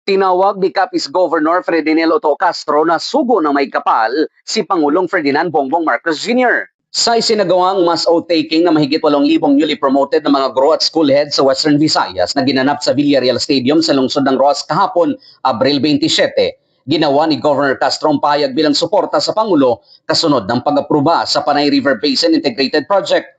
Tinawag ni Capiz Governor Ferdinand Otto Castro na sugo ng may kapal si Pangulong Ferdinand Bongbong Marcos Jr. Sa isinagawang mass oath-taking na mahigit 8,000 newly promoted na mga guro at school heads sa Western Visayas na ginanap sa Villarreal Stadium sa lungsod ng Roas kahapon, Abril 27, ginawa ni Governor Castro ang pahayag bilang suporta sa Pangulo kasunod ng pag-aproba sa Panay River Basin Integrated Project.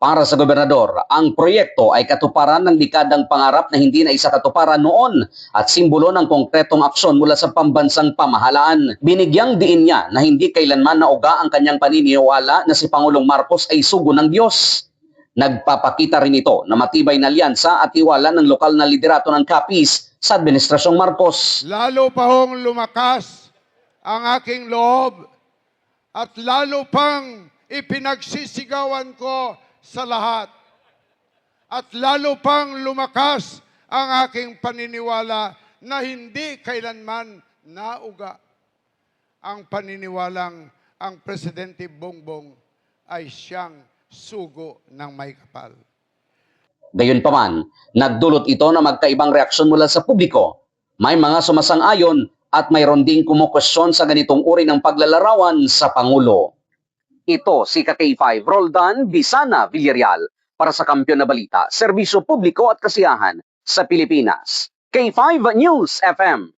Para sa gobernador, ang proyekto ay katuparan ng dekadang pangarap na hindi na isa katuparan noon at simbolo ng konkretong aksyon mula sa pambansang pamahalaan. Binigyang diin niya na hindi kailanman nauga ang kanyang paniniwala na si Pangulong Marcos ay sugo ng Diyos. Nagpapakita rin ito na matibay na alyansa at tiwala ng lokal na liderato ng Capiz sa Administrasyong Marcos. Lalo pa hong lumakas ang aking loob at lalo pang ipinagsisigawan ko sa lahat. At lalo pang lumakas ang aking paniniwala na hindi kailanman nauga ang paniniwalang ang Presidente Bongbong ay siyang sugo ng may kapal. Gayunpaman, nagdulot ito na magkaibang reaksyon mula sa publiko. May mga sumasang-ayon at mayroon ding kumukwestiyon sa ganitong uri ng paglalarawan sa Pangulo. Ito si K5 Roldan Bisana Villarreal para sa Kampiyon na Balita, Serbisyo Publiko at Kasiyahan sa Pilipinas. K5 News FM.